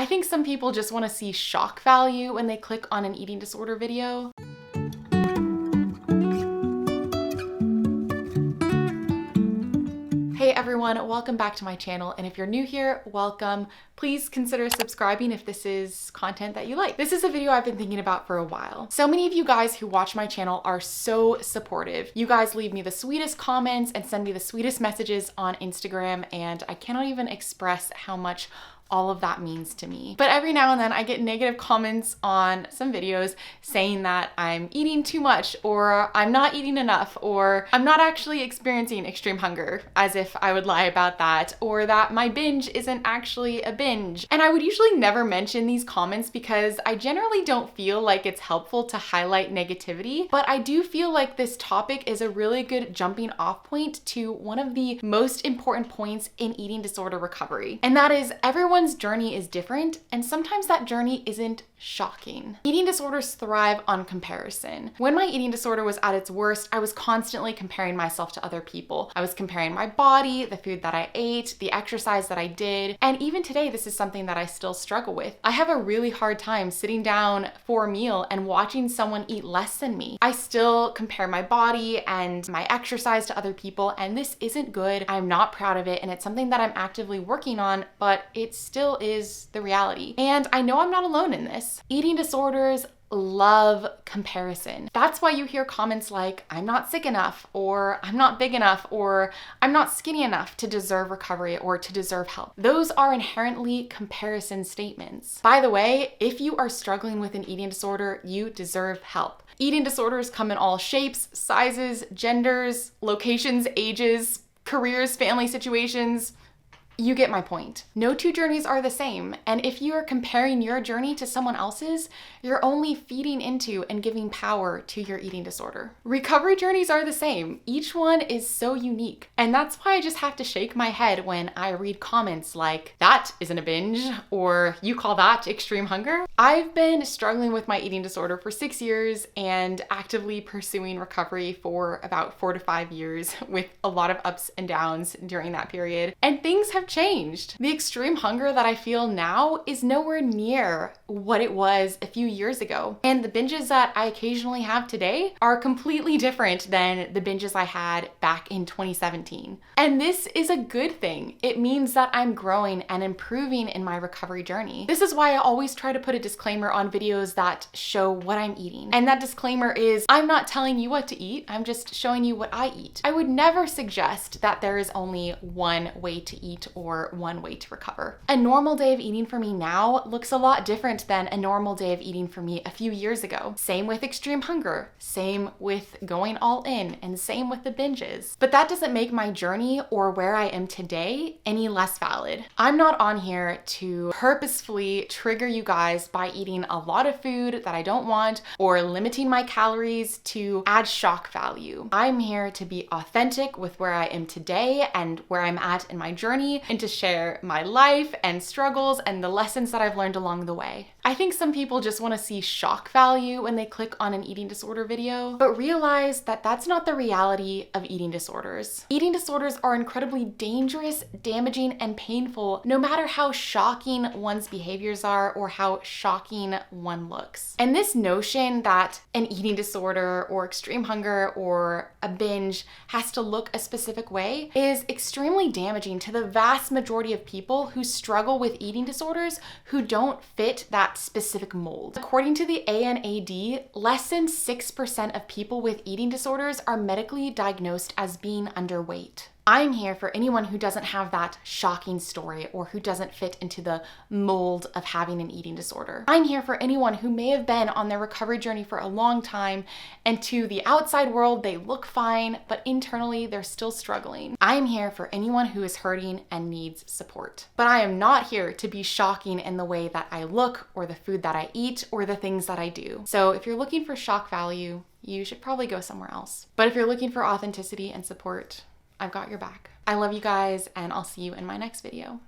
I think some people just want to see shock value when they click on an eating disorder video. Hey everyone, welcome back to my channel, and if you're new here, welcome. Please consider subscribing if this is content that you like. This is a video I've been thinking about for a while. So many of you guys who watch my channel are so supportive. You guys leave me the sweetest comments and send me the sweetest messages on Instagram, and I cannot even express how much all of that means to me. But every now and then I get negative comments on some videos saying that I'm eating too much, or I'm not eating enough, or I'm not actually experiencing extreme hunger, as if I would lie about that, or that my binge isn't actually a binge. And I would usually never mention these comments because I generally don't feel like it's helpful to highlight negativity, but I do feel like this topic is a really good jumping off point to one of the most important points in eating disorder recovery. And that is, everyone's journey is different, and sometimes that journey isn't shocking. Eating disorders thrive on comparison. When my eating disorder was at its worst, I was constantly comparing myself to other people. I was comparing my body, the food that I ate, the exercise that I did, and even today this is something that I still struggle with. I have a really hard time sitting down for a meal and watching someone eat less than me. I still compare my body and my exercise to other people, and this isn't good. I'm not proud of it, and it's something that I'm actively working on, but it still is the reality. And I know I'm not alone in this. Eating disorders love comparison. That's why you hear comments like, I'm not sick enough, or I'm not big enough, or I'm not skinny enough to deserve recovery or to deserve help. Those are inherently comparison statements. By the way, if you are struggling with an eating disorder, you deserve help. Eating disorders come in all shapes, sizes, genders, locations, ages, careers, family situations. You get my point. No two journeys are the same, and if you are comparing your journey to someone else's, you're only feeding into and giving power to your eating disorder. Recovery journeys are the same. Each one is so unique, and that's why I just have to shake my head when I read comments like, that isn't a binge, or you call that extreme hunger? I've been struggling with my eating disorder for 6 years and actively pursuing recovery for about 4 to 5 years, with a lot of ups and downs during that period, and things have changed. The extreme hunger that I feel now is nowhere near what it was a few years ago. And the binges that I occasionally have today are completely different than the binges I had back in 2017. And this is a good thing. It means that I'm growing and improving in my recovery journey. This is why I always try to put a disclaimer on videos that show what I'm eating. And that disclaimer is, I'm not telling you what to eat, I'm just showing you what I eat. I would never suggest that there is only one way to eat or one way to recover. A normal day of eating for me now looks a lot different than a normal day of eating for me a few years ago. Same with extreme hunger, same with going all in, and same with the binges. But that doesn't make my journey or where I am today any less valid. I'm not on here to purposefully trigger you guys by eating a lot of food that I don't want or limiting my calories to add shock value. I'm here to be authentic with where I am today and where I'm at in my journey, and to share my life and struggles and the lessons that I've learned along the way. I think some people just want to see shock value when they click on an eating disorder video, but realize that that's not the reality of eating disorders. Eating disorders are incredibly dangerous, damaging, and painful, no matter how shocking one's behaviors are or how shocking one looks. And this notion that an eating disorder or extreme hunger or a binge has to look a specific way is extremely damaging to the vast majority of people who struggle with eating disorders who don't fit that specific mold. According to the ANAD, less than 6% of people with eating disorders are medically diagnosed as being underweight. I'm here for anyone who doesn't have that shocking story or who doesn't fit into the mold of having an eating disorder. I'm here for anyone who may have been on their recovery journey for a long time, and to the outside world they look fine, but internally they're still struggling. I'm here for anyone who is hurting and needs support. But I am not here to be shocking in the way that I look or the food that I eat or the things that I do. So if you're looking for shock value, you should probably go somewhere else. But if you're looking for authenticity and support, I've got your back. I love you guys, and I'll see you in my next video.